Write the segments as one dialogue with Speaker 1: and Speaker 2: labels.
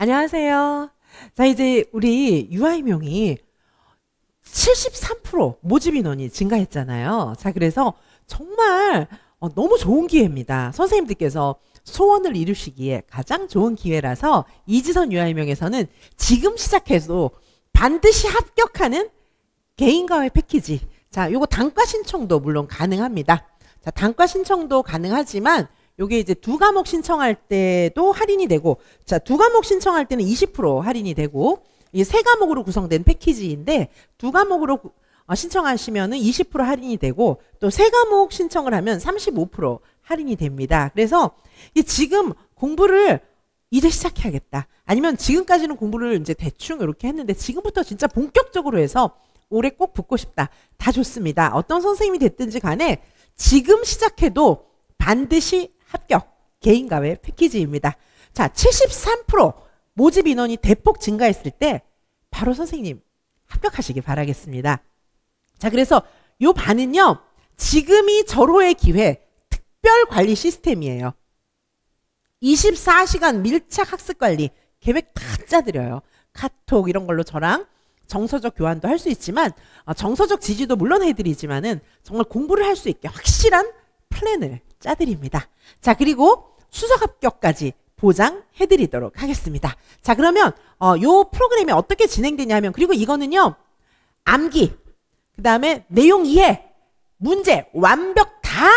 Speaker 1: 안녕하세요. 자, 이제 우리 유아임용이 73% 모집 인원이 증가했잖아요. 자, 그래서 정말 너무 좋은 기회입니다. 선생님들께서 소원을 이루시기에 가장 좋은 기회라서 이지선 유아임용에서는 지금 시작해도 반드시 합격하는 개인과외 패키지. 자, 요거 단과 신청도 물론 가능합니다. 자, 단과 신청도 가능하지만 요게 이제 두 과목 신청할 때도 할인이 되고, 자, 두 과목 신청할 때는 20% 할인이 되고, 이게 세 과목으로 구성된 패키지인데, 두 과목으로 신청하시면은 20% 할인이 되고, 또 세 과목 신청을 하면 35% 할인이 됩니다. 그래서 지금 공부를 이제 시작해야겠다. 아니면 지금까지는 공부를 이제 대충 이렇게 했는데, 지금부터 진짜 본격적으로 해서 올해 꼭 붙고 싶다. 다 좋습니다. 어떤 선생님이 됐든지 간에 지금 시작해도 반드시 합격 개인과외 패키지입니다. 자, 73% 모집 인원이 대폭 증가했을 때 바로 선생님 합격하시기 바라겠습니다. 자, 그래서 요 반은요, 지금이 절호의 기회 특별 관리 시스템이에요. 24시간 밀착 학습 관리 계획 다 짜드려요. 카톡 이런 걸로 저랑 정서적 교환도 할 수 있지만, 정서적 지지도 물론 해드리지만은 정말 공부를 할 수 있게 확실한 플랜을 짜드립니다. 자, 그리고 수석 합격까지 보장해드리도록 하겠습니다. 자, 그러면 요 프로그램이 어떻게 진행되냐 하면, 그리고 이거는요, 암기, 그 다음에 내용 이해, 문제, 완벽 다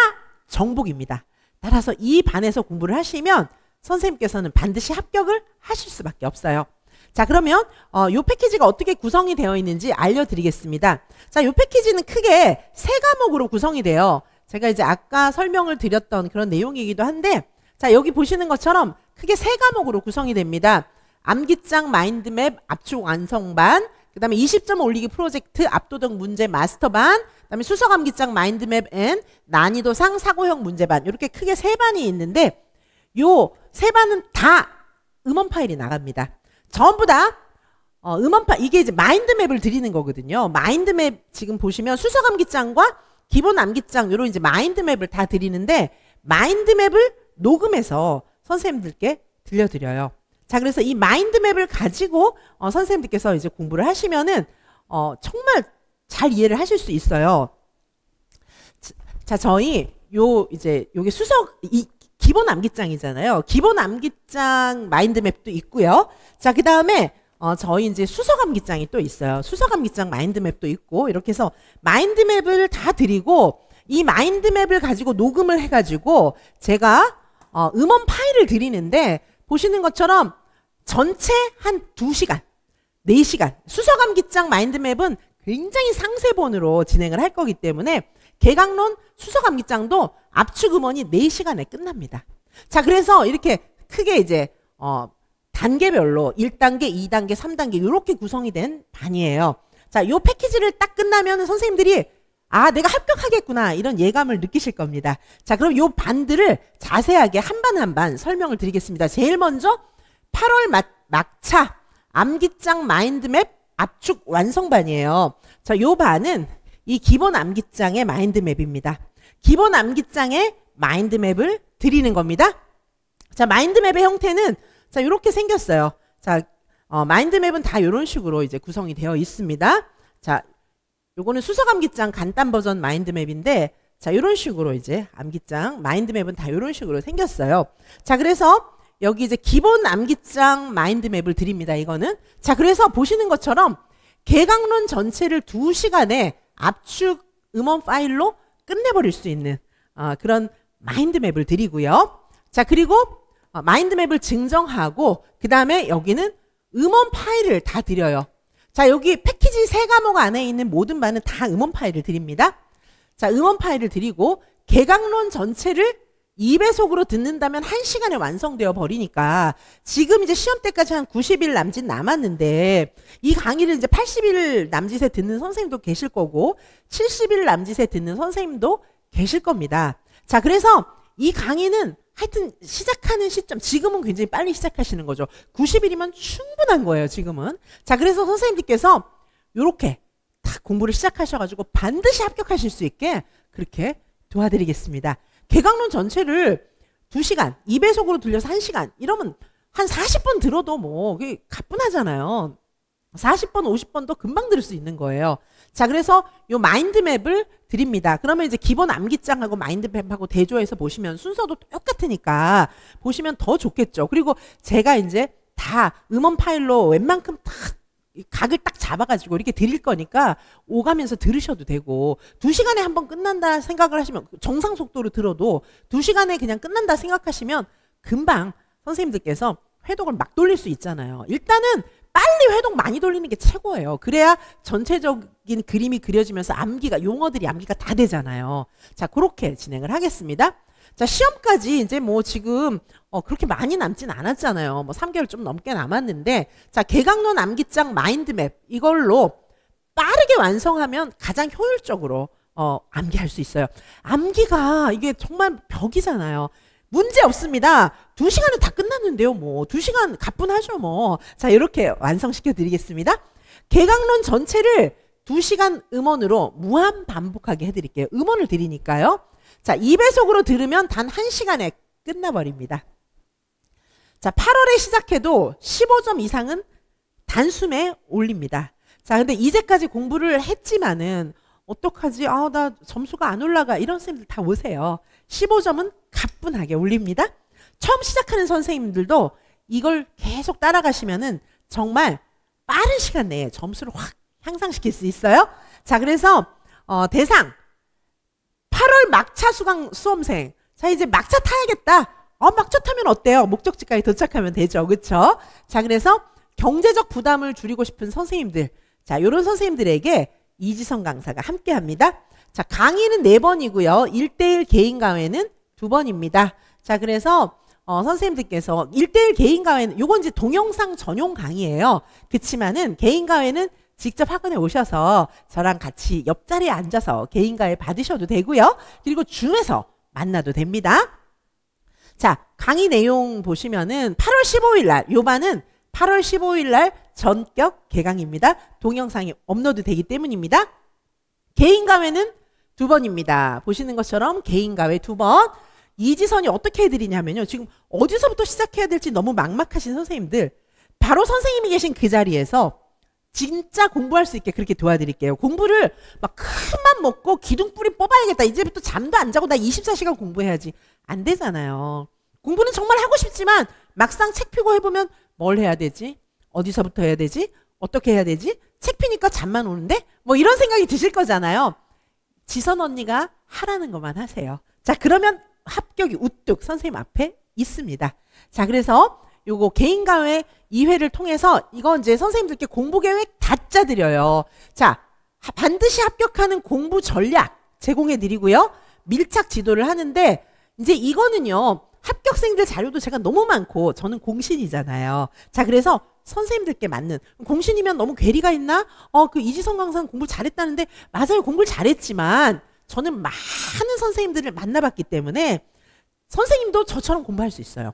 Speaker 1: 정복입니다. 따라서 이 반에서 공부를 하시면 선생님께서는 반드시 합격을 하실 수밖에 없어요. 자, 그러면 요 패키지가 어떻게 구성이 되어 있는지 알려드리겠습니다. 자, 요 패키지는 크게 세 과목으로 구성이 돼요. 제가 이제 아까 설명을 드렸던 그런 내용이기도 한데, 자, 여기 보시는 것처럼 크게 세 과목으로 구성이 됩니다. 암기장 마인드맵 압축 완성반, 그 다음에 20점 올리기 프로젝트 압도적 문제 마스터반, 그 다음에 수석 암기장 마인드맵 앤 난이도상 사고형 문제반, 이렇게 크게 세 반이 있는데, 요 세 반은 다 음원 파일이 나갑니다. 전부 다 음원 파일, 이게 이제 마인드맵을 드리는 거거든요. 마인드맵 지금 보시면 수석 암기장과 기본 암기장 요런 이제 마인드맵을 다 드리는데, 마인드맵을 녹음해서 선생님들께 들려드려요. 자, 그래서 이 마인드맵을 가지고 선생님들께서 이제 공부를 하시면은 정말 잘 이해를 하실 수 있어요. 자, 저희 이제 요게 수석 기본 암기장이잖아요. 기본 암기장 마인드맵도 있고요. 자, 그 다음에 저희 이제 수석 암기장이 또 있어요. 수석 암기장 마인드맵도 있고, 이렇게 해서 마인드맵을 다 드리고, 이 마인드맵을 가지고 녹음을 해가지고 제가 음원 파일을 드리는데, 보시는 것처럼 전체 한 2시간, 4시간, 수석 암기장 마인드맵은 굉장히 상세본으로 진행을 할 거기 때문에 개강론 수석 암기장도 압축 음원이 4시간에 끝납니다. 자, 그래서 이렇게 크게 이제 단계별로 1단계, 2단계, 3단계 이렇게 구성이 된 반이에요. 자, 요 패키지를 딱 끝나면 선생님들이 아, 내가 합격하겠구나 이런 예감을 느끼실 겁니다. 자, 그럼 요 반들을 자세하게 한 반 한 반 설명을 드리겠습니다. 제일 먼저 8월 막차 암기장 마인드맵 압축 완성반이에요. 자, 요 반은 이 기본 암기장의 마인드맵입니다. 기본 암기장의 마인드맵을 드리는 겁니다. 자, 마인드맵의 형태는 자, 이렇게 생겼어요. 자, 마인드맵은 다 이런 식으로 이제 구성이 되어 있습니다. 자, 요거는 수석 암기장 간단 버전 마인드맵인데, 자, 이런 식으로 이제 암기장 마인드맵은 다 이런 식으로 생겼어요. 자, 그래서 여기 이제 기본 암기장 마인드맵을 드립니다. 이거는. 자, 그래서 보시는 것처럼 개강론 전체를 2시간에 압축 음원 파일로 끝내버릴 수 있는 그런 마인드맵을 드리고요. 자, 그리고 마인드맵을 증정하고, 그 다음에 여기는 음원 파일을 다 드려요. 자, 여기 패키지 세 과목 안에 있는 모든 반은 다 음원 파일을 드립니다. 자, 음원 파일을 드리고, 개강론 전체를 2배속으로 듣는다면 1시간에 완성되어 버리니까, 지금 이제 시험 때까지 한 90일 남짓 남았는데, 이 강의를 이제 80일 남짓에 듣는 선생님도 계실 거고, 70일 남짓에 듣는 선생님도 계실 겁니다. 자, 그래서 이 강의는 하여튼 시작하는 시점, 지금은 굉장히 빨리 시작하시는 거죠. 90일이면 충분한 거예요, 지금은. 자, 그래서 선생님들께서 이렇게 딱 공부를 시작하셔가지고 반드시 합격하실 수 있게 그렇게 도와드리겠습니다. 개강론 전체를 2시간, 2배속으로 들려서 1시간 이러면 한 40번 들어도 뭐 그게 가뿐하잖아요. 40번, 50번도 금방 들을 수 있는 거예요. 자, 그래서 요 마인드맵을 드립니다. 그러면 이제 기본 암기장하고 마인드맵하고 대조해서 보시면 순서도 똑같으니까 보시면 더 좋겠죠. 그리고 제가 이제 다 음원 파일로 웬만큼 다 각을 딱 잡아가지고 이렇게 드릴 거니까 오가면서 들으셔도 되고 2시간에 한 번 끝난다 생각을 하시면 정상 속도로 들어도 2시간에 그냥 끝난다 생각하시면 금방 선생님들께서 회독을 막 돌릴 수 있잖아요. 일단은 빨리 회독 많이 돌리는 게 최고예요. 그래야 전체적인 그림이 그려지면서 암기가 용어들이 암기가 다 되잖아요. 자, 그렇게 진행을 하겠습니다. 자, 시험까지 이제 뭐 지금 그렇게 많이 남진 않았잖아요. 뭐 3개월 좀 넘게 남았는데 자, 개강론 암기장 마인드맵 이걸로 빠르게 완성하면 가장 효율적으로 암기할 수 있어요. 암기가 이게 정말 벽이잖아요. 문제 없습니다. 2시간은 다 끝났는데요. 뭐 2시간 가뿐하죠 뭐. 자, 이렇게 완성시켜 드리겠습니다. 개강론 전체를 2시간 음원으로 무한 반복하게 해드릴게요. 음원을 드리니까요. 자, 2배속으로 들으면 단 1시간에 끝나버립니다. 자, 8월에 시작해도 15점 이상은 단숨에 올립니다. 자, 근데 이제까지 공부를 했지만은 어떡하지? 아, 나 점수가 안 올라가. 이런 선생님들 다 오세요. 15점은 가뿐하게 올립니다. 처음 시작하는 선생님들도 이걸 계속 따라가시면은 정말 빠른 시간 내에 점수를 확 향상시킬 수 있어요. 자, 그래서 대상 8월 막차 수험생. 자, 이제 막차 타야겠다. 막차 타면 어때요? 목적지까지 도착하면 되죠. 그쵸? 자, 그래서 경제적 부담을 줄이고 싶은 선생님들. 자, 요런 선생님들에게 이지선 강사가 함께 합니다. 자, 강의는 4번이고요. 1대1 개인 강의는 2번입니다. 자, 그래서 선생님들께서 1대1 개인 강의는 요건 이제 동영상 전용 강의예요. 그치만은 개인 강의는 직접 학원에 오셔서 저랑 같이 옆자리에 앉아서 개인 강의 받으셔도 되고요. 그리고 줌에서 만나도 됩니다. 자, 강의 내용 보시면은 8월 15일 날 요반은 8월 15일 날 전격 개강입니다. 동영상이 업로드 되기 때문입니다. 개인 강의는 2번입니다. 보시는 것처럼 개인 강의 2번. 이지선이 어떻게 해드리냐면요. 지금 어디서부터 시작해야 될지 너무 막막하신 선생님들 바로 선생님이 계신 그 자리에서 진짜 공부할 수 있게 그렇게 도와드릴게요. 공부를 막 큰맘 먹고 기둥뿌리 뽑아야겠다. 이제부터 잠도 안 자고 나 24시간 공부해야지. 안 되잖아요. 공부는 정말 하고 싶지만 막상 책 펴고 해보면 뭘 해야 되지? 어디서부터 해야 되지? 어떻게 해야 되지? 책 피니까 잠만 오는데? 뭐 이런 생각이 드실 거잖아요. 지선 언니가 하라는 것만 하세요. 자, 그러면 합격이 우뚝 선생님 앞에 있습니다. 자, 그래서 요거 개인 강의 2회를 통해서 이거 이제 선생님들께 공부 계획 다 짜드려요. 자, 반드시 합격하는 공부 전략 제공해 드리고요. 밀착 지도를 하는데 이제 이거는요. 합격생들 자료도 제가 너무 많고 저는 공신이잖아요. 자, 그래서 선생님들께 맞는 공신이면 너무 괴리가 있나? 그 이지선 강사는 공부 잘했다는데 맞아요. 공부를 잘했지만 저는 많은 선생님들을 만나봤기 때문에 선생님도 저처럼 공부할 수 있어요.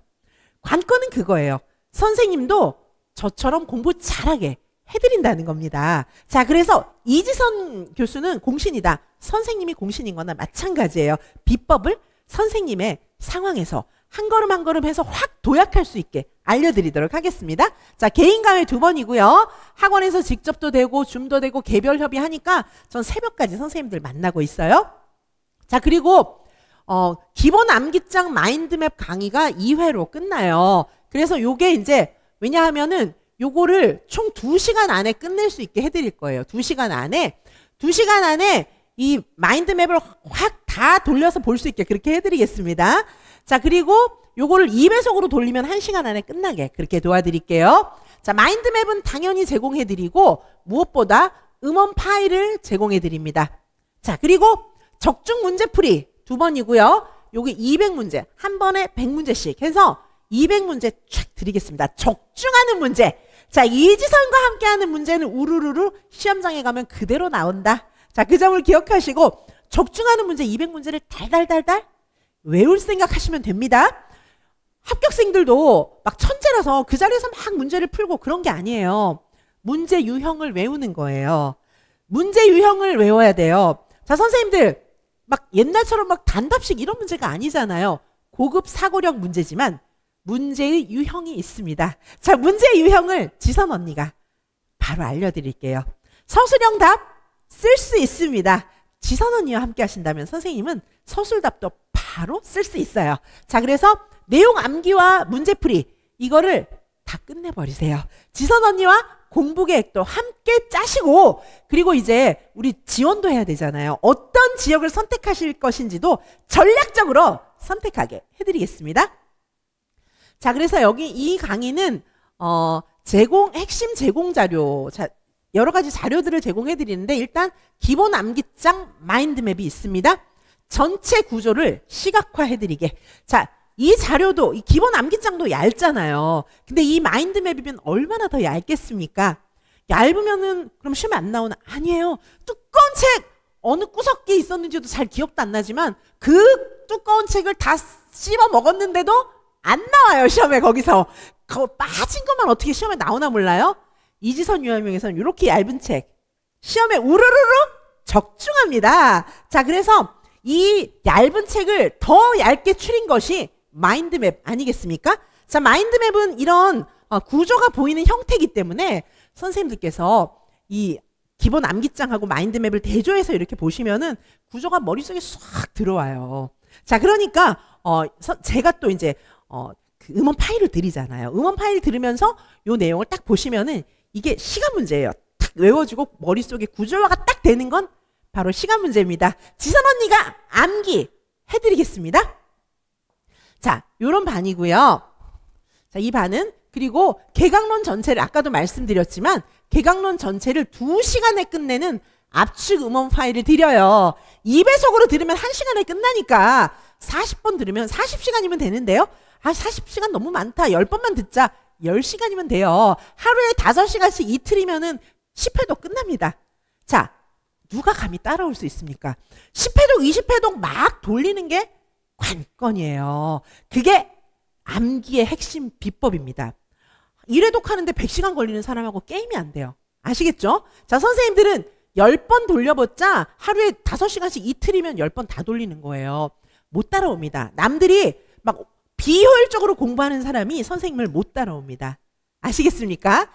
Speaker 1: 관건은 그거예요. 선생님도 저처럼 공부 잘하게 해드린다는 겁니다. 자, 그래서 이지선 교수는 공신이다. 선생님이 공신인 거나 마찬가지예요. 비법을 선생님의 상황에서 한 걸음 한 걸음 해서 확 도약할 수 있게 알려드리도록 하겠습니다. 자, 개인 강의 2번이고요. 학원에서 직접도 되고 줌도 되고 개별 협의하니까 전 새벽까지 선생님들 만나고 있어요. 자, 그리고 기본 암기장 마인드맵 강의가 2회로 끝나요. 그래서 요게 이제 왜냐하면은 요거를 총 2시간 안에 끝낼 수 있게 해드릴 거예요. 2시간 안에 이 마인드맵을 확 다 돌려서 볼 수 있게 그렇게 해드리겠습니다. 자, 그리고 요거를 2배속으로 돌리면 1시간 안에 끝나게 그렇게 도와드릴게요. 자, 마인드맵은 당연히 제공해드리고 무엇보다 음원 파일을 제공해드립니다. 자, 그리고 적중 문제풀이 2번이고요. 요게 200문제, 한 번에 100문제씩 해서 200문제 쫙 드리겠습니다. 적중하는 문제. 자, 이지선과 함께하는 문제는 우르르르 시험장에 가면 그대로 나온다. 자, 그 점을 기억하시고 적중하는 문제 200문제를 달달달달 외울 생각하시면 됩니다. 합격생들도 막 천재라서 그 자리에서 막 문제를 풀고 그런 게 아니에요. 문제 유형을 외우는 거예요. 문제 유형을 외워야 돼요. 자, 선생님들 막 옛날처럼 막 단답식 이런 문제가 아니잖아요. 고급 사고력 문제지만 문제의 유형이 있습니다. 자, 문제의 유형을 지선 언니가 바로 알려드릴게요. 서술형 답 쓸 수 있습니다. 지선 언니와 함께 하신다면 선생님은 서술답도 바로 쓸 수 있어요. 자, 그래서 내용 암기와 문제풀이 이거를 다 끝내버리세요. 지선 언니와 공부 계획도 함께 짜시고, 그리고 이제 우리 지원도 해야 되잖아요. 어떤 지역을 선택하실 것인지도 전략적으로 선택하게 해드리겠습니다. 자, 그래서 여기 이 강의는 핵심 제공 자료, 여러 가지 자료들을 제공해 드리는데, 일단 기본 암기장 마인드맵이 있습니다. 전체 구조를 시각화해 드리게. 자, 이 자료도, 이 기본 암기장도 얇잖아요. 근데 이 마인드맵이면 얼마나 더 얇겠습니까? 얇으면은 그럼 시험에 안 나오나? 아니에요. 두꺼운 책 어느 구석에 있었는지도 잘 기억도 안 나지만 그 두꺼운 책을 다 씹어 먹었는데도 안 나와요, 시험에. 거기서 빠진 것만 어떻게 시험에 나오나 몰라요? 이지선 유형에서는 이렇게 얇은 책 시험에 우르르르 적중합니다. 자, 그래서 이 얇은 책을 더 얇게 추린 것이 마인드맵 아니겠습니까? 자, 마인드맵은 이런 구조가 보이는 형태이기 때문에 선생님들께서 이 기본 암기장하고 마인드맵을 대조해서 이렇게 보시면은 구조가 머릿속에 쏙 들어와요. 자, 그러니까 제가 또 이제 그 음원 파일을 드리잖아요. 음원 파일 들으면서 요 내용을 딱 보시면은 이게 시간 문제예요. 탁 외워지고 머릿속에 구조화가 딱 되는 건 바로 시간 문제입니다. 지선 언니가 암기 해드리겠습니다. 자, 요런 반이고요. 자, 이 반은, 그리고 개강론 전체를 아까도 말씀드렸지만 개강론 전체를 2시간에 끝내는 압축 음원 파일을 드려요. 2배속으로 들으면 1시간에 끝나니까 40번 들으면 40시간이면 되는데요. 40시간 너무 많다. 10번만 듣자. 10시간이면 돼요. 하루에 5시간씩 이틀이면은 10회독 끝납니다. 자, 누가 감히 따라올 수 있습니까? 10회독, 20회독 막 돌리는 게 관건이에요. 그게 암기의 핵심 비법입니다. 1회독 하는데 100시간 걸리는 사람하고 게임이 안 돼요. 아시겠죠? 자, 선생님들은 10번 돌려봤자 하루에 5시간씩 이틀이면 10번 다 돌리는 거예요. 못 따라옵니다. 남들이 막 비효율적으로 공부하는 사람이 선생님을 못 따라옵니다. 아시겠습니까?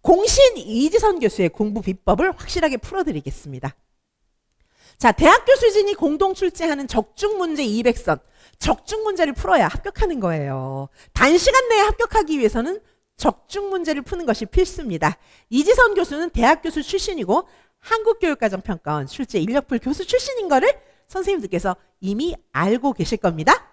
Speaker 1: 공신 이지선 교수의 공부 비법을 확실하게 풀어드리겠습니다. 자, 대학교 수진이 공동 출제하는 적중 문제 200선. 적중 문제를 풀어야 합격하는 거예요. 단시간 내에 합격하기 위해서는 적중 문제를 푸는 것이 필수입니다. 이지선 교수는 대학 교수 출신이고 한국교육과정평가원 출제 인력풀 교수 단신인 거를 선생님들께서 이미 알고 계실 겁니다.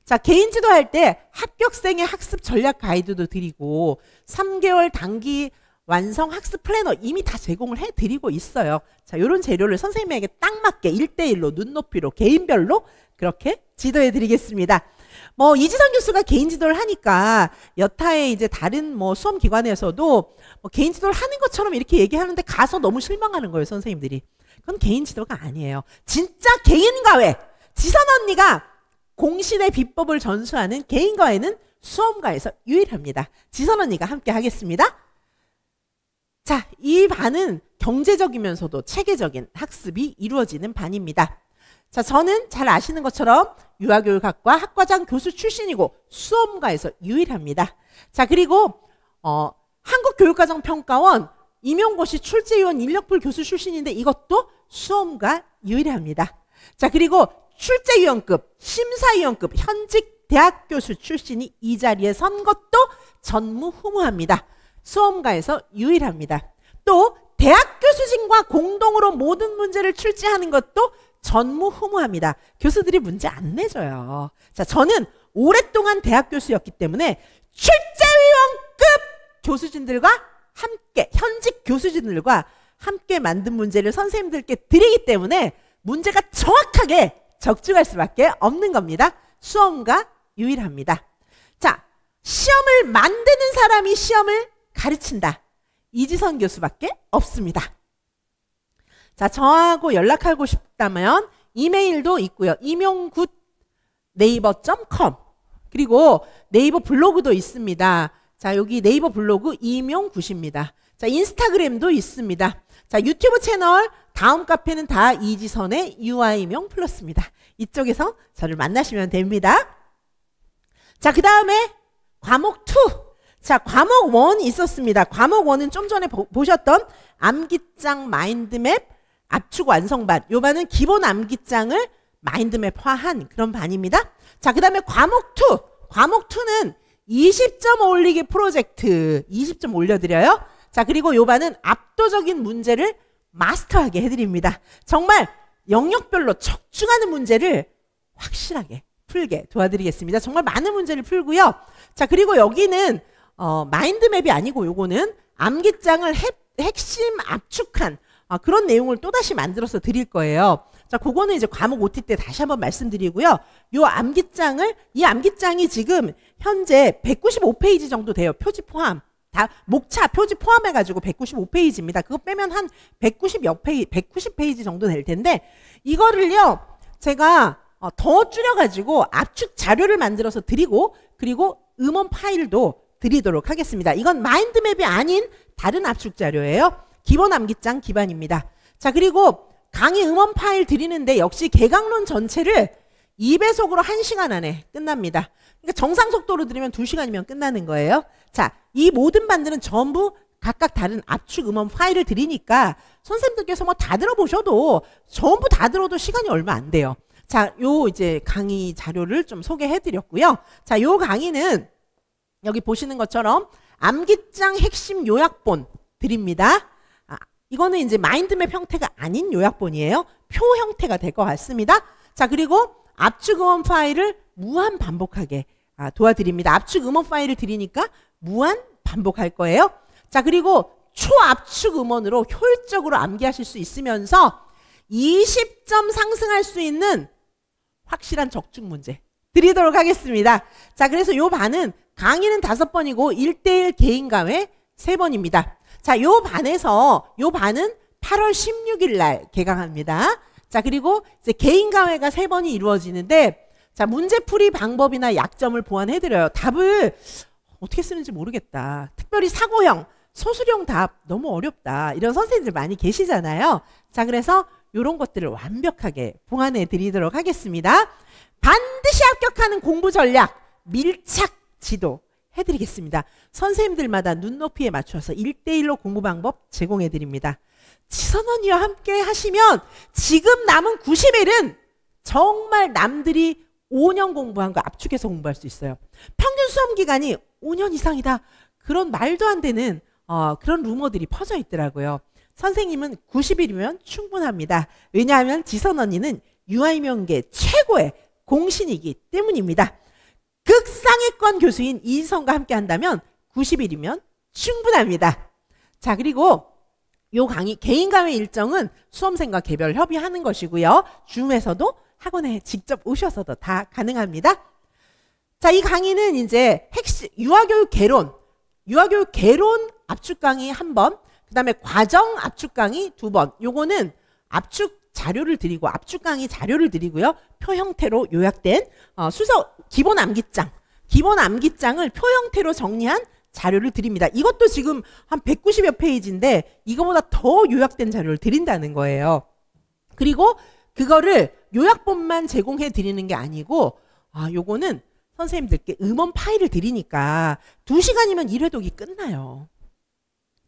Speaker 1: 자, 개인지도 할 때 합격생의 학습 전략 가이드도 드리고 3개월 단기 완성 학습 플래너 이미 다 제공을 해드리고 있어요. 자, 이런 재료를 선생님에게 딱 맞게 1대1로 눈높이로 개인별로 그렇게 지도해 드리겠습니다. 뭐 이지선 교수가 개인 지도를 하니까 여타의 이제 다른 뭐 수험 기관에서도 뭐 개인 지도를 하는 것처럼 이렇게 얘기하는데 가서 너무 실망하는 거예요, 선생님들이. 그건 개인 지도가 아니에요. 진짜 개인과외. 지선 언니가 공신의 비법을 전수하는 개인과외는 수험가에서 유일합니다. 지선 언니가 함께 하겠습니다. 자, 이 반은 경제적이면서도 체계적인 학습이 이루어지는 반입니다. 자, 저는 잘 아시는 것처럼 유아교육학과 학과장 교수 출신이고 수험가에서 유일합니다. 자, 그리고 한국교육과정평가원 임용고시 출제위원 인력풀 교수 출신인데 이것도 수험가 유일합니다. 자, 그리고 출제위원급, 심사위원급 현직 대학 교수 출신이 이 자리에 선 것도 전무후무합니다. 수험가에서 유일합니다. 또 대학 교수진과 공동으로 모든 문제를 출제하는 것도 전무후무합니다. 교수들이 문제 안 내줘요. 자, 저는 오랫동안 대학 교수였기 때문에 출제위원급 교수진들과 함께, 현직 교수진들과 함께 만든 문제를 선생님들께 드리기 때문에 문제가 정확하게 적중할 수밖에 없는 겁니다. 수험가 유일합니다. 자, 시험을 만드는 사람이 시험을 가르친다. 이지선 교수밖에 없습니다. 자, 저하고 연락하고 싶다면 이메일도 있고요. 임용굿 네이버.com 그리고 네이버 블로그도 있습니다. 자, 여기 네이버 블로그 임용굿입니다. 자, 인스타그램도 있습니다. 자, 유튜브 채널 다음 카페는 다 이지선의 유아임용 플러스입니다. 이쪽에서 저를 만나시면 됩니다. 자, 그 다음에 과목 2. 자, 과목 1이 있었습니다. 과목 1은 좀 전에 보셨던 암기장 마인드맵 압축 완성반. 요 반은 기본 암기장을 마인드맵화한 그런 반입니다. 자, 그 다음에 과목 2. 과목 2는 20점 올리기 프로젝트 20점 올려드려요. 자, 그리고 요 반은 압도적인 문제를 마스터하게 해드립니다. 정말 영역별로 적중하는 문제를 확실하게 풀게 도와드리겠습니다. 정말 많은 문제를 풀고요. 자, 그리고 여기는 마인드맵이 아니고 요거는 암기장을 핵심 압축한 그런 내용을 또다시 만들어서 드릴 거예요. 자, 그거는 이제 과목 OT 때 다시 한번 말씀드리고요. 요 암기장을, 이 암기장이 지금 현재 195페이지 정도 돼요. 표지 포함. 다 목차 표지 포함해가지고 195페이지입니다. 그거 빼면 한 190페이지 정도 될 텐데, 이거를요, 제가 더 줄여가지고 압축 자료를 만들어서 드리고, 그리고 음원 파일도 드리도록 하겠습니다. 이건 마인드맵이 아닌 다른 압축 자료예요. 기본 암기장 기반입니다. 자, 그리고 강의 음원 파일 드리는데 역시 개강론 전체를 2배속으로 1시간 안에 끝납니다. 그러니까 정상 속도로 들으면 2시간이면 끝나는 거예요. 자, 이 모든 반들은 전부 각각 다른 압축 음원 파일을 드리니까 선생님들께서 뭐 다 들어보셔도 전부 다 들어도 시간이 얼마 안 돼요. 자, 요 이제 강의 자료를 좀 소개해 드렸고요. 자, 요 강의는 여기 보시는 것처럼 암기장 핵심 요약본 드립니다. 이거는 이제 마인드맵 형태가 아닌 요약본이에요. 표 형태가 될 것 같습니다. 자, 그리고 압축 음원 파일을 무한 반복하게 도와드립니다. 압축 음원 파일을 드리니까 무한 반복할 거예요. 자, 그리고 초압축 음원으로 효율적으로 암기하실 수 있으면서 20점 상승할 수 있는 확실한 적중 문제 드리도록 하겠습니다. 자, 그래서 요 반은 강의는 5번이고 1대1 개인 강의 3번입니다. 자, 요 반에서 요 반은 8월 16일 날 개강합니다. 자, 그리고 이제 개인 강의가 3번이 이루어지는데, 자, 문제풀이 방법이나 약점을 보완해드려요. 답을 어떻게 쓰는지 모르겠다. 특별히 사고형, 소수령 답 너무 어렵다. 이런 선생님들 많이 계시잖아요. 자, 그래서 이런 것들을 완벽하게 보완해 드리도록 하겠습니다. 반드시 합격하는 공부 전략, 밀착 지도 해드리겠습니다. 선생님들마다 눈높이에 맞춰서 1대1로 공부 방법 제공해 드립니다. 지선 언니와 함께 하시면 지금 남은 90일은 정말 남들이 5년 공부한 거 압축해서 공부할 수 있어요. 평균 수험 기간이 5년 이상이다. 그런 말도 안 되는 그런 루머들이 퍼져 있더라고요. 선생님은 90일이면 충분합니다. 왜냐하면 지선 언니는 유아이명계 최고의 공신이기 때문입니다. 극상위권 교수인 이지선과 함께 한다면 90일이면 충분합니다. 자, 그리고 요 강의, 개인 강의 일정은 수험생과 개별 협의하는 것이고요. 줌에서도 학원에 직접 오셔서도 다 가능합니다. 자, 이 강의는 이제 핵심, 유아교육 개론 압축 강의 1번, 그 다음에 과정 압축 강의 2번. 요거는 압축 자료를 드리고, 압축 강의 자료를 드리고요. 표 형태로 요약된 기본 암기장을 표 형태로 정리한 자료를 드립니다. 이것도 지금 한 190여 페이지인데 이거보다 더 요약된 자료를 드린다는 거예요. 그리고 그거를 요약본만 제공해 드리는 게 아니고, 요거는 선생님들께 음원 파일을 드리니까 2시간이면 1회독이 끝나요.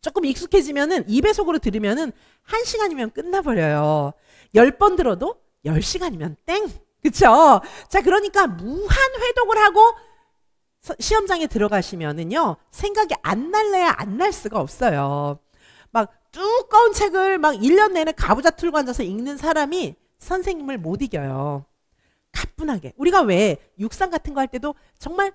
Speaker 1: 조금 익숙해지면은 2배속으로 들으면은 1시간이면 끝나버려요. 10번 들어도 10시간이면 땡! 그쵸? 자, 그러니까 무한 회독을 하고 시험장에 들어가시면은요, 생각이 안 날래야 안 날 수가 없어요. 막 두꺼운 책을 막 1년 내내 가부좌 틀고 앉아서 읽는 사람이 선생님을 못 이겨요. 가뿐하게. 우리가 왜 육상 같은 거 할 때도 정말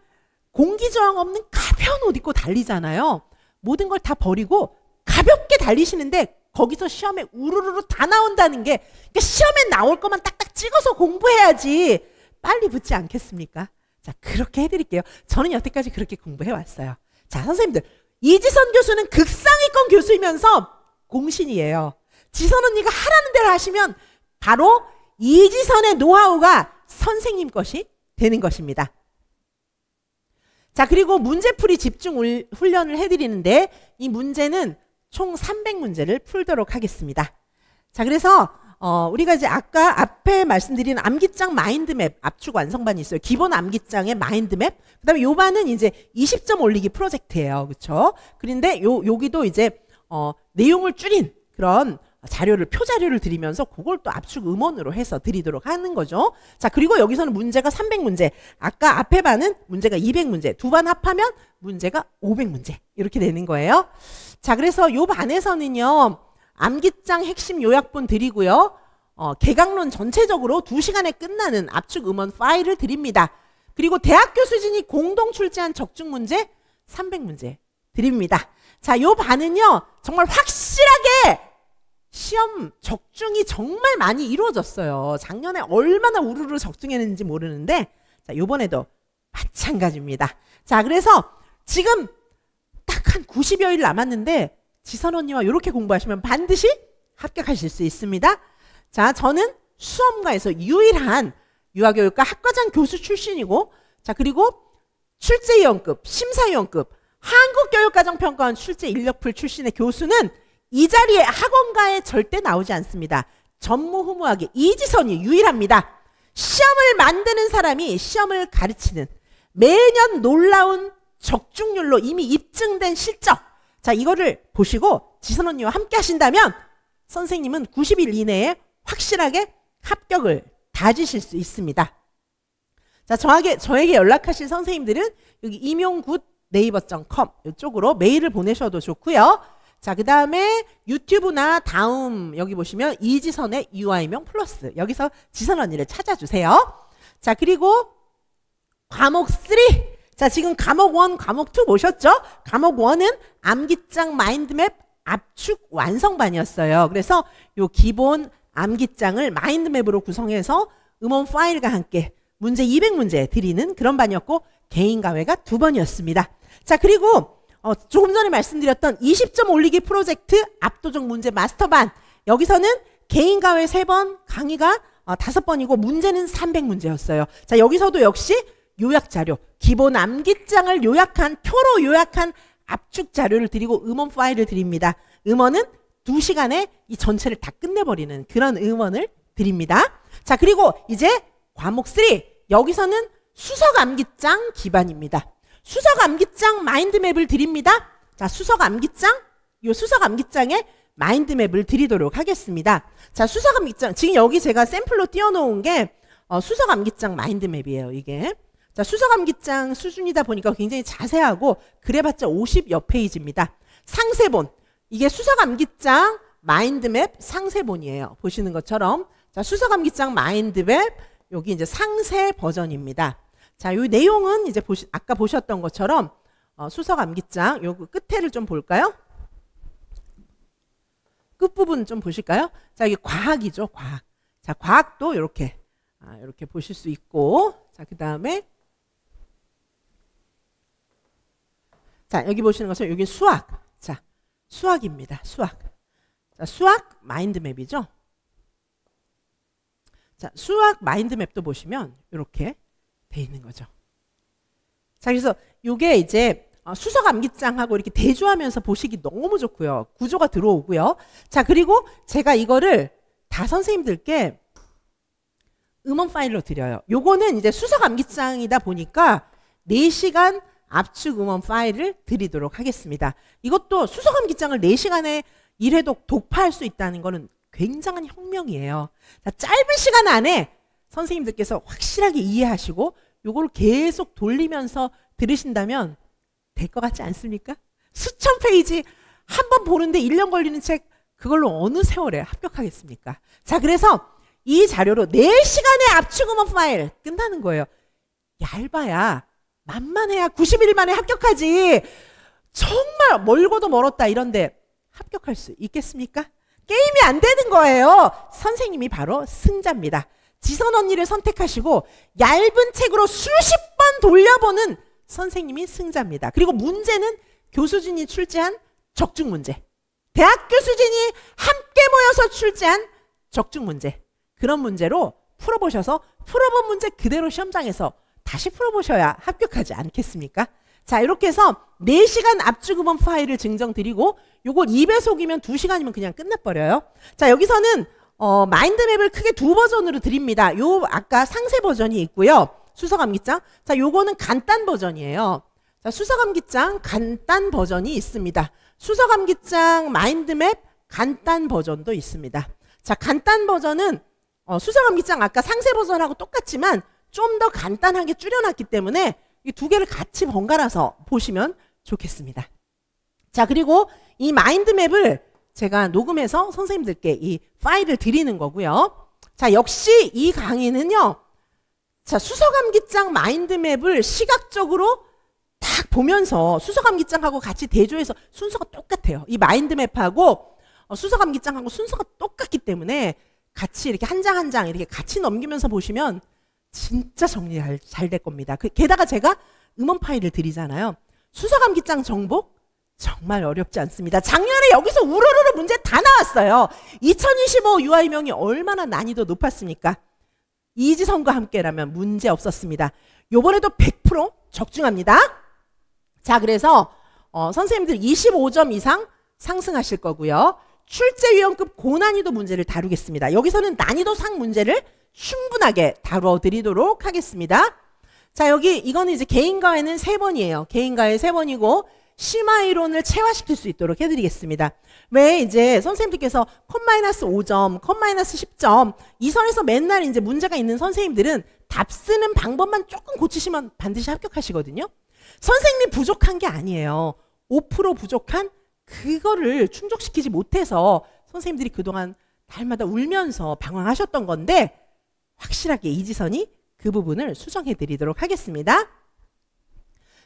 Speaker 1: 공기저항 없는 가벼운 옷 입고 달리잖아요. 모든 걸 다 버리고 가볍게 달리시는데 거기서 시험에 우르르르 다 나온다는 게, 그러니까 시험에 나올 것만 딱딱 찍어서 공부해야지 빨리 붙지 않겠습니까? 자, 그렇게 해드릴게요. 저는 여태까지 그렇게 공부해왔어요. 자, 선생님들, 이지선 교수는 극상위권 교수이면서 공신이에요. 지선 언니가 하라는 대로 하시면 바로 이지선의 노하우가 선생님 것이 되는 것입니다. 자, 그리고 문제풀이 집중 훈련을 해드리는데 이 문제는 총 300문제를 풀도록 하겠습니다. 자, 그래서 우리가 이제 아까 앞에 말씀드린 암기장 마인드맵 압축 완성반이 있어요. 기본 암기장의 마인드맵. 그다음에 요 반은 이제 20점 올리기 프로젝트예요. 그렇죠? 그런데 여기도 이제 내용을 줄인 그런 자료를 표자료를 드리면서 그걸 또 압축 음원으로 해서 드리도록 하는 거죠. 자, 그리고 여기서는 문제가 300문제. 아까 앞에 반은 문제가 200문제. 두 반 합하면 문제가 500문제. 이렇게 되는 거예요. 자, 그래서 요 반에서는요. 암기장 핵심 요약본 드리고요. 개강론 전체적으로 2시간에 끝나는 압축 음원 파일을 드립니다. 그리고 대학교 수준이 공동 출제한 적중 문제 300문제 드립니다. 자, 요 반은요. 정말 확실하게 시험 적중이 정말 많이 이루어졌어요. 작년에 얼마나 우르르 적중했는지 모르는데 자, 요번에도 마찬가지입니다. 자, 그래서 지금 딱 한 90여일 남았는데 지선 언니와 이렇게 공부하시면 반드시 합격하실 수 있습니다. 자, 저는 수험가에서 유일한 유아교육과 학과장 교수 출신이고 자, 그리고 출제위원급, 심사위원급, 한국교육과정평가원 출제 인력풀 출신의 교수는 이 자리에 학원가에 절대 나오지 않습니다. 전무후무하게 이지선이 유일합니다. 시험을 만드는 사람이 시험을 가르치는 매년 놀라운 적중률로 이미 입증된 실적. 자, 이거를 보시고 지선 언니와 함께 하신다면 선생님은 90일 이내에 확실하게 합격을 다지실 수 있습니다. 자, 저에게 연락하실 선생님들은 여기 임용굿 네이버.com 이쪽으로 메일을 보내셔도 좋고요. 자, 그 다음에 유튜브나 다음 여기 보시면 이지선의 유아이명 플러스 여기서 지선 언니를 찾아주세요. 자, 그리고 과목 3. 자, 지금 과목 1, 과목 2 보셨죠? 과목 1은 암기장 마인드맵 압축 완성반이었어요. 그래서 요 기본 암기장을 마인드맵으로 구성해서 음원 파일과 함께 문제 200문제 드리는 그런 반이었고 개인 과외가 2번이었습니다. 자, 그리고 조금 전에 말씀드렸던 20점 올리기 프로젝트 압도적 문제 마스터반 여기서는 개인 과외 3번 강의가 5번이고 문제는 300문제였어요. 자, 여기서도 역시 요약자료 기본 암기장을 요약한 표로 요약한 압축 자료를 드리고 음원 파일을 드립니다. 음원은 2시간에 이 전체를 다 끝내버리는 그런 음원을 드립니다. 자, 그리고 이제 과목 3 여기서는 수석 암기장 기반입니다. 수석 암기장 마인드맵을 드립니다. 자, 수석 암기장 요 수석 암기장에 마인드맵을 드리도록 하겠습니다. 자, 수석 암기장 지금 여기 제가 샘플로 띄워놓은 게 수석 암기장 마인드맵이에요. 이게 자, 수석 암기장 수준이다 보니까 굉장히 자세하고 그래봤자 50여 페이지입니다. 상세본 이게 수석 암기장 마인드맵 상세본이에요. 보시는 것처럼 자, 수석 암기장 마인드맵 여기 이제 상세 버전입니다. 자, 이 내용은 이제 아까 보셨던 것처럼 수석 암기장 요 끝에를 좀 볼까요? 끝부분 좀 보실까요? 자, 이게 과학이죠, 과학. 자, 과학도 이렇게 이렇게 보실 수 있고, 자, 그 다음에 자, 여기 보시는 것은 여기 수학. 자, 수학입니다. 수학. 자, 수학 마인드맵이죠. 자, 수학 마인드맵도 보시면 이렇게 돼 있는 거죠. 자, 그래서 이게 이제 수석 암기장하고 이렇게 대조하면서 보시기 너무 좋고요. 구조가 들어오고요. 자, 그리고 제가 이거를 다 선생님들께 음원 파일로 드려요. 요거는 이제 수석 암기장이다 보니까 4시간 압축 음원 파일을 드리도록 하겠습니다. 이것도 수석 암기장을 4시간에 1회독 독파할 수 있다는 거는 굉장한 혁명이에요. 자, 짧은 시간 안에 선생님들께서 확실하게 이해하시고 요걸 계속 돌리면서 들으신다면 될 것 같지 않습니까? 수천 페이지 한 번 보는데 1년 걸리는 책 그걸로 어느 세월에 합격하겠습니까? 자, 그래서 이 자료로 4시간의 압축 음원 파일 끝나는 거예요. 얇아야 만만해야 90일 만에 합격하지. 정말 멀고도 멀었다 이런데 합격할 수 있겠습니까? 게임이 안 되는 거예요. 선생님이 바로 승자입니다. 지선 언니를 선택하시고 얇은 책으로 수십 번 돌려보는 선생님이 승자입니다. 그리고 문제는 교수진이 출제한 적중 문제. 대학교 수진이 함께 모여서 출제한 적중 문제. 그런 문제로 풀어보셔서 풀어본 문제 그대로 시험장에서 다시 풀어보셔야 합격하지 않겠습니까? 자, 이렇게 해서 4시간 압축 음원 파일을 증정드리고 요걸 2배속이면 2시간이면 그냥 끝나버려요. 자, 여기서는 마인드맵을 크게 두 버전으로 드립니다. 요 아까 상세 버전이 있고요. 수서감기장. 자, 요거는 간단 버전이에요. 자, 수서감기장 간단 버전이 있습니다. 수서감기장 마인드맵 간단 버전도 있습니다. 자, 간단 버전은 수서감기장 아까 상세 버전하고 똑같지만 좀 더 간단하게 줄여놨기 때문에 이 두 개를 같이 번갈아서 보시면 좋겠습니다. 자, 그리고 이 마인드맵을 제가 녹음해서 선생님들께 이 파일을 드리는 거고요. 자, 역시 이 강의는요. 자, 수서감기장 마인드맵을 시각적으로 딱 보면서 수서감기장하고 같이 대조해서 순서가 똑같아요. 이 마인드맵하고 수서감기장하고 순서가 똑같기 때문에 같이 이렇게 한 장 한 장 이렇게 같이 넘기면서 보시면 진짜 정리 잘 될 겁니다. 게다가 제가 음원 파일을 드리잖아요. 수서감기장 정복 정말 어렵지 않습니다. 작년에 여기서 우르르르 문제 다 나왔어요. 2025 유아이명이 얼마나 난이도 높았습니까? 이지선과 함께라면 문제 없었습니다. 요번에도 100% 적중합니다. 자, 그래서 선생님들 25점 이상 상승하실 거고요. 출제위원급 고난이도 문제를 다루겠습니다. 여기서는 난이도 상 문제를 충분하게 다루어 드리도록 하겠습니다. 자, 여기 이거는 이제 개인과외는 3번이에요. 개인과외 3번이고 심화이론을 체화시킬 수 있도록 해드리겠습니다. 왜 이제 선생님들께서 컷-5점, 컷-10점 이 선에서 맨날 이제 문제가 있는 선생님들은 답 쓰는 방법만 조금 고치시면 반드시 합격하시거든요. 선생님이 부족한 게 아니에요. 5% 부족한 그거를 충족시키지 못해서 선생님들이 그동안 날마다 울면서 방황하셨던 건데 확실하게 이지선이 그 부분을 수정해 드리도록 하겠습니다.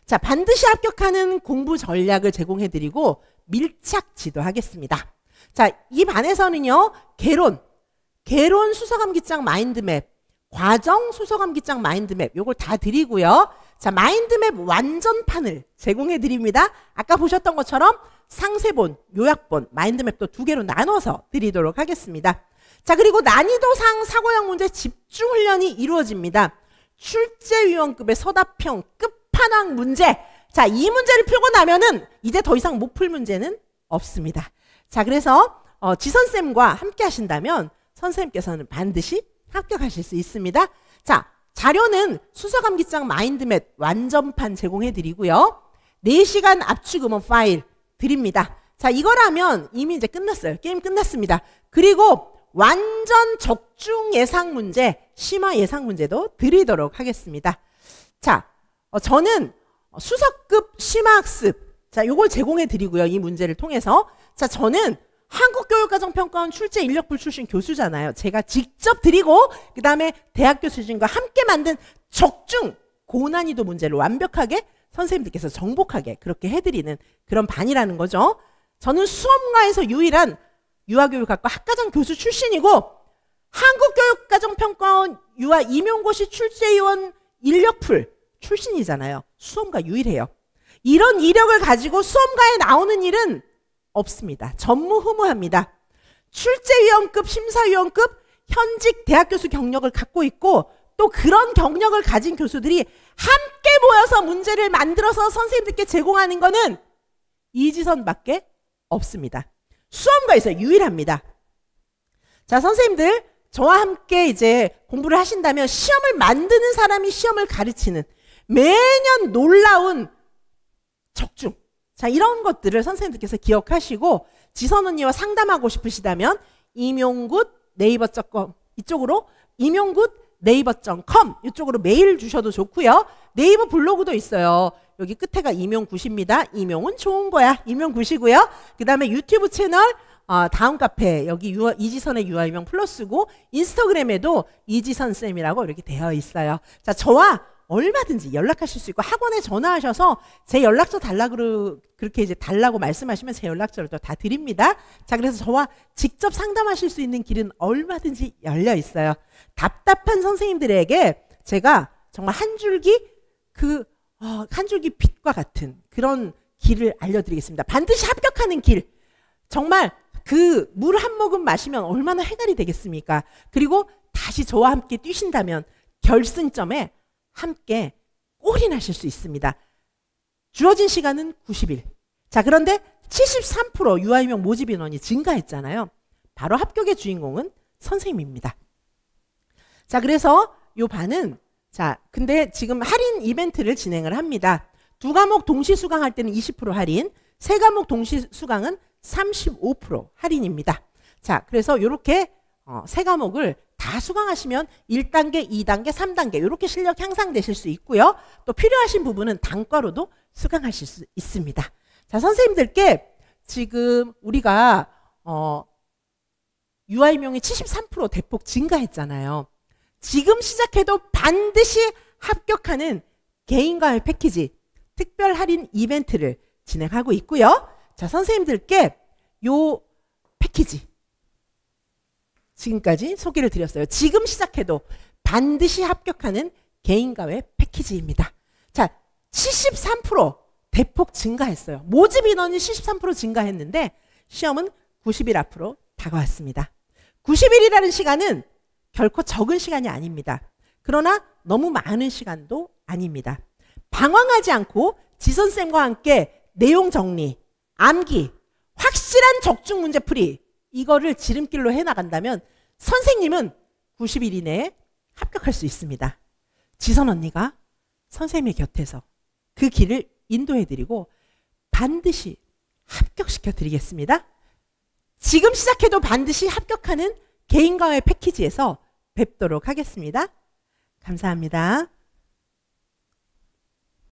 Speaker 1: 자, 반드시 합격하는 공부 전략을 제공해 드리고 밀착 지도하겠습니다. 자, 이 반에서는요. 개론 수서감기장 마인드맵, 과정 수서감기장 마인드맵 요걸 다 드리고요. 자, 마인드맵 완전판을 제공해 드립니다. 아까 보셨던 것처럼 상세본, 요약본, 마인드맵도 2개로 나눠서 드리도록 하겠습니다. 자, 그리고 난이도상 사고형 문제 집중 훈련이 이루어집니다. 출제위원급의 서답형 끝판왕 문제. 자, 이 문제를 풀고 나면은 이제 더 이상 못 풀 문제는 없습니다. 자, 그래서 지선쌤과 함께 하신다면 선생님께서는 반드시 합격하실 수 있습니다. 자, 자료는 수서감기장 마인드맵 완전판 제공해 드리고요. 4시간 압축 음원 파일 드립니다. 자, 이거라면 이미 이제 끝났어요. 게임 끝났습니다. 그리고 완전 적중 예상 문제, 심화 예상 문제도 드리도록 하겠습니다. 자, 저는 수석급 심화학습, 자, 요걸 제공해 드리고요. 이 문제를 통해서. 자, 저는 한국교육과정평가원 출제 인력풀 출신 교수잖아요. 제가 직접 드리고 그 다음에 대학교 수준과 함께 만든 적중 고난이도 문제를 완벽하게 선생님들께서 정복하게 그렇게 해드리는 그런 반이라는 거죠. 저는 수험가에서 유일한 유아교육학과 학과장 교수 출신이고 한국교육과정평가원 유아 임용고시 출제위원 인력풀 출신이잖아요. 수험가 유일해요. 이런 이력을 가지고 수험가에 나오는 일은 없습니다. 전무후무합니다. 출제위원급, 심사위원급 현직 대학교수 경력을 갖고 있고 또 그런 경력을 가진 교수들이 함께 모여서 문제를 만들어서 선생님들께 제공하는 거는 이지선밖에 없습니다. 수험가에서 유일합니다. 자, 선생님들 저와 함께 이제 공부를 하신다면 시험을 만드는 사람이 시험을 가르치는 매년 놀라운 적중, 자, 이런 것들을 선생님들께서 기억하시고 지선 언니와 상담하고 싶으시다면 임용굿 네이버.com 이쪽으로 임용굿 네이버.com 이쪽으로 메일 주셔도 좋고요. 네이버 블로그도 있어요. 여기 끝에가 임용굿입니다. 임용은 좋은 거야. 임용굿이고요. 그 다음에 유튜브 채널 다음 카페 여기 이지선의 유아이명 플러스고 인스타그램에도 이지선 쌤이라고 이렇게 되어 있어요. 자, 저와 얼마든지 연락하실 수 있고 학원에 전화하셔서 제 연락처 달라고 그렇게 이제 달라고 말씀하시면 제 연락처를 또 다 드립니다. 자, 그래서 저와 직접 상담하실 수 있는 길은 얼마든지 열려 있어요. 답답한 선생님들에게 제가 정말 한 줄기 빛과 같은 그런 길을 알려드리겠습니다. 반드시 합격하는 길. 정말 그 물 한 모금 마시면 얼마나 해갈이 되겠습니까? 그리고 다시 저와 함께 뛰신다면 결승점에 함께 올인하실 수 있습니다. 주어진 시간은 90일. 자, 그런데 73% 유아임용 모집 인원이 증가했잖아요. 바로 합격의 주인공은 선생님입니다. 자, 그래서 요 반은 자, 근데 지금 할인 이벤트를 진행을 합니다. 2과목 동시 수강할 때는 20% 할인, 3과목 동시 수강은 35% 할인입니다. 자, 그래서 요렇게 3과목을 다 수강하시면 1단계, 2단계, 3단계 이렇게 실력 향상되실 수 있고요. 또 필요하신 부분은 단과로도 수강하실 수 있습니다. 자, 선생님들께 지금 우리가 유아임용이 73% 대폭 증가했잖아요. 지금 시작해도 반드시 합격하는 개인과외 패키지 특별 할인 이벤트를 진행하고 있고요. 자, 선생님들께 요 패키지 지금까지 소개를 드렸어요. 지금 시작해도 반드시 합격하는 개인과외 패키지입니다. 자, 73% 대폭 증가했어요. 모집 인원이 73% 증가했는데 시험은 90일 앞으로 다가왔습니다. 90일이라는 시간은 결코 적은 시간이 아닙니다. 그러나 너무 많은 시간도 아닙니다. 방황하지 않고 지선쌤과 함께 내용 정리, 암기, 확실한 적중 문제 풀이 이거를 지름길로 해나간다면 선생님은 90일 이내에 합격할 수 있습니다. 지선 언니가 선생님의 곁에서 그 길을 인도해드리고 반드시 합격시켜 드리겠습니다. 지금 시작해도 반드시 합격하는 개인과외 패키지에서 뵙도록 하겠습니다. 감사합니다.